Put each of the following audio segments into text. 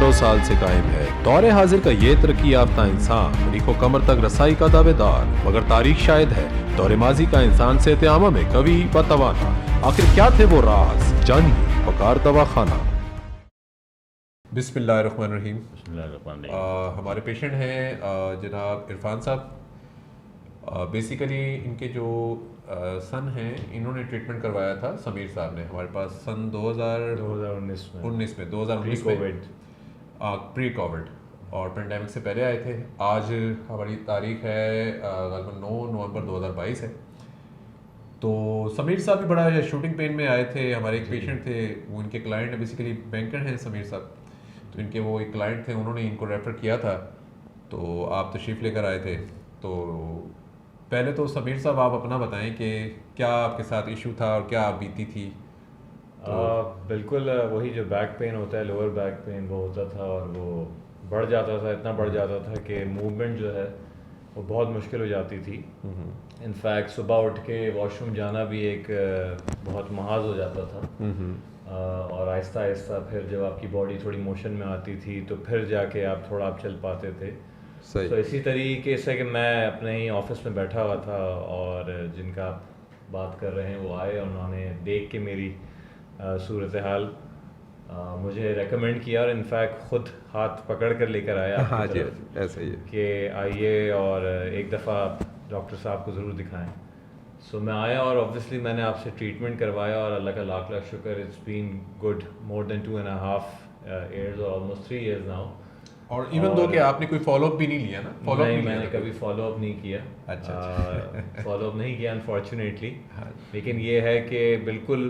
सैकड़ों साल से कायम है। दौरे हाजिर का ये तरक्की याफ्ता इंसान तारीखो कमर तक रसाई का दावेदार, मगर तारीख शायद है दौरे माजी का इंसान से त्यामा में कभी बतवाना। आखिर क्या थे वो राज, जानिए वकार दवाखाना। बिस्मिल्लाहिर्रहमानिर्रहीम। हमारे पेशेंट हैं जनाब इरफान साहब। बेसिकली इनके जो सन हैं, इन्होंने ट्रीटमेंट करवाया था समीर साहब ने हमारे पास सन 2019 में प्री कोविड और पेंडेमिक से पहले आए थे। आज हमारी तारीख है ग़ालिबन 9 नवंबर 2022 है। तो समीर साहब भी बड़ा शूटिंग पेन में आए थे। हमारे एक पेशेंट थे, वो इनके क्लाइंट है, बेसिकली बैंकर हैं समीर साहब। तो इनके वो एक क्लाइंट थे, उन्होंने इनको रेफ़र किया था, तो आप तशरीफ़ लेकर आए थे। तो पहले तो समीर साहब आप अपना बताएं कि क्या आपके साथ इशू था और क्या आप बीती थी। तो बिल्कुल वही जो बैक पेन होता है, लोअर बैक पेन, वो होता था और वो बढ़ जाता था, इतना बढ़ जाता था कि मूवमेंट जो है वो बहुत मुश्किल हो जाती थी। इनफैक्ट सुबह उठ के वॉशरूम जाना भी एक बहुत महाज हो जाता था। और आहिस्ता आहिस्ता फिर जब आपकी बॉडी थोड़ी मोशन में आती थी तो फिर जाके आप चल पाते थे। तो इसी तरीके से कि मैं अपने ही ऑफिस में बैठा हुआ था और जिनका आप बात कर रहे हैं वो आए और उन्होंने देख के मेरी सूरत हाल मुझे रेकमेंड किया और इनफैक्ट ख़ुद हाथ पकड़ कर लेकर आया। हाँ जी, ऐसा ही है कि आइए और एक दफ़ा डॉक्टर साहब को ज़रूर दिखाएं। सो मैं आया और ऑब्वियसली मैंने आपसे ट्रीटमेंट करवाया और अल्लाह का लाख लाख शुक्र, it's been good, more than 2.5 years और ऑलमोस्ट 3 years नाउ। और इवन दो कि आपने कोई फॉलोअप भी नहीं लिया ना? नहीं, मैंने कभी फॉलोअप नहीं किया। अच्छा। फॉलोअप नहीं किया अनफॉर्चुनेटली। लेकिन ये है कि बिल्कुल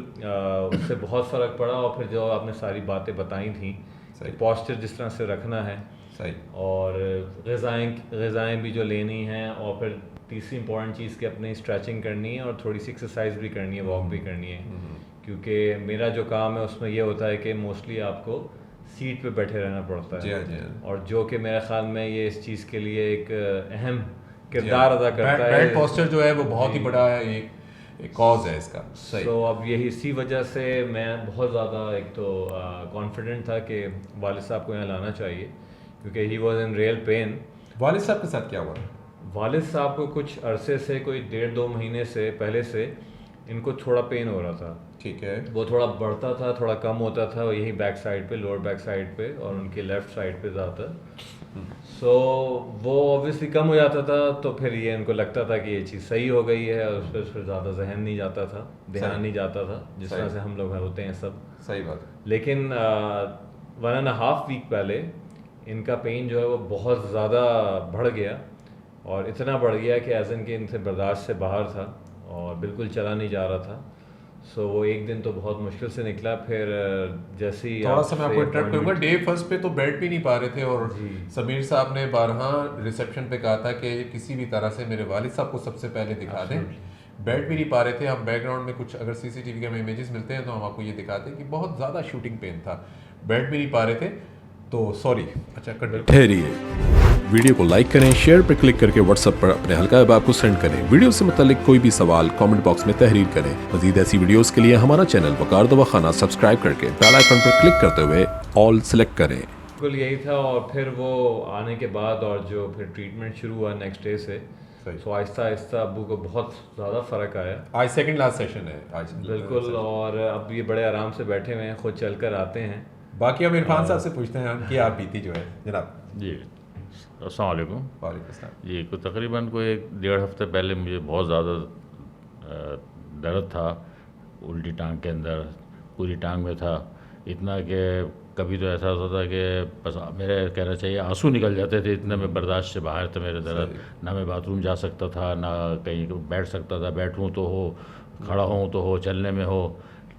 उससे बहुत फ़र्क पड़ा। और फिर जो आपने सारी बातें बताई थी कि पॉस्चर जिस तरह से रखना है सही, और ग़िज़ाएँ भी जो लेनी हैं, और फिर तीसरी इंपॉर्टेंट चीज़ कि अपनी स्ट्रेचिंग करनी है और थोड़ी सी एक्सरसाइज भी करनी है, वॉक भी करनी है। क्योंकि मेरा जो काम है उसमें ये होता है कि मोस्टली आपको सीट पे बैठे रहना पड़ता है। जी हाँ। और जो कि मेरे ख्याल में ये इस चीज़ के लिए एक अहम किरदार अदा करता है। बैड पोस्चर जो है वो बहुत ही बड़ा एक कॉज है इसका। सही। तो अब यही इसी वजह से मैं बहुत ज़्यादा एक तो कॉन्फिडेंट था कि वालिद साहब को यहाँ लाना चाहिए, क्योंकि he was in real pain. वालिद साहब के साथ क्या हुआ? वालिद साहब को कुछ अरसे से, कोई 1.5-2 महीने से पहले से इनको थोड़ा पेन हो रहा था। ठीक है। वो थोड़ा बढ़ता था, थोड़ा कम होता था, यही बैक साइड पे, लोअर बैक साइड पे और उनके लेफ़्ट साइड पे ज़्यादातर। सो वो ऑब्वियसली कम हो जाता था, तो फिर ये इनको लगता था कि ये चीज़ सही हो गई है और उस पर फिर ज़्यादा जहन नहीं जाता था, ध्यान नहीं जाता था, जिस तरह से हम लोग होते हैं सब। सही बात। लेकिन 1.5 week पहले इनका पेन जो है वो बहुत ज़्यादा बढ़ गया, और इतना बढ़ गया कि एज इन के इनसे बर्दाश्त से बाहर था और बिल्कुल चला नहीं जा रहा था। सो वो एक दिन तो बहुत मुश्किल से निकला। फिर जैसे ही थोड़ा सा मैं आपको इंटरप्ट करूँगा, डे फर्स्ट पे तो बैठ भी नहीं पा रहे थे और समीर साहब ने बारहा रिसेप्शन पे कहा था कि किसी भी तरह से मेरे वालिद साहब को सबसे पहले दिखा दें। बैठ भी नहीं पा रहे थे। हम बैकग्राउंड में कुछ अगर सीसीटीवी के हमें इमेजेस मिलते हैं तो हम आपको ये दिखाते हैं कि बहुत ज़्यादा शूटिंग पेन था, बैठ भी नहीं पा रहे थे। तो सॉरी। अच्छा, ठहरिए, वीडियो को लाइक करें, शेयर पर क्लिक करके व्हाट्सएप पर अपने हल्का अहबाब को सेंड करें। वीडियो से मुतालिक कोई भी सवाल कमेंट बॉक्स में तहरीर करें। मजीद ऐसी वीडियोस के लिए हमारा चैनल वकार दवाखाना सब्सक्राइब करके बेल आइकन पर क्लिक करते हुए ऑल सेलेक्ट करें। बिल्कुल यही था। और फिर वो आने के बाद और जो फिर ट्रीटमेंट शुरू हुआ नेक्स्ट डे से, तो आहिस्ता आहिस्ता अब्बू को बहुत ज़्यादा फ़र्क आया। आज सेकंड लास्ट सेशन है आज। बिल्कुल। और अब ये बड़े आराम से बैठे हुए हैं, खुद चल कर आते हैं। बाकी हम इरफान साहब से पूछते हैं उनकी आप बीती जो है जनाब। जी, अस्सलाम वालेकुम। जी, तकरीबन कोई 1.5 हफ्ते पहले मुझे बहुत ज़्यादा दर्द था उल्टी टांग के अंदर, पूरी टांग में था। इतना कि कभी तो ऐसा होता था कि बस मेरे कहना चाहिए आंसू निकल जाते थे, इतने में बर्दाश्त से बाहर था मेरे दर्द। ना मैं बाथरूम जा सकता था, ना कहीं बैठ सकता था, बैठूँ तो हो, खड़ा हूँ तो हो, चलने में हो।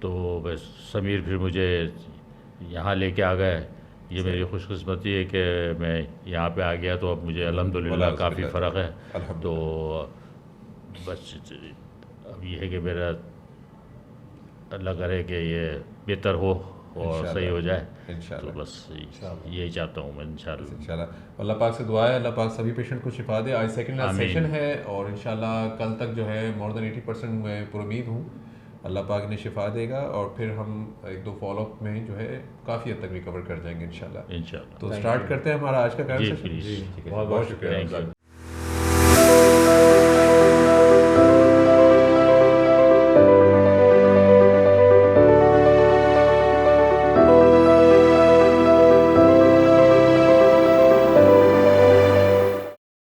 तो बस समीर फिर मुझे यहाँ लेके आ गए। ये मेरी खुशकिस्मती है कि मैं यहाँ पे आ गया, तो अब मुझे अल्हम्दुलिल्लाह काफ़ी फ़र्क है। तो बस अब ये है कि मेरा अल्लाह करे कि ये बेहतर हो और सही हो जाए, तो बस यही चाहता हूँ मैं इंशाल्लाह। अल्लाह पाक से दुआ है, अल्लाह पाक सभी पेशेंट को शिफा दे। आज सेकंड लास्ट सेशन है और इंशाल्लाह कल तक जो है मोर देन 80% मैं पुरुमीद हूँ अल्लाह पाक ने शिफा देगा और फिर हम 1-2 फॉलोअप में जो है काफ़ी हद तक रिकवर कर जाएंगे इंशाल्लाह। इंशाल्लाह। तो स्टार्ट करते हैं हमारा आज का जी सेशन। प्लीज़। ठीक है, बहुत बहुत शुक्रिया। शुक्रिया। Thank you.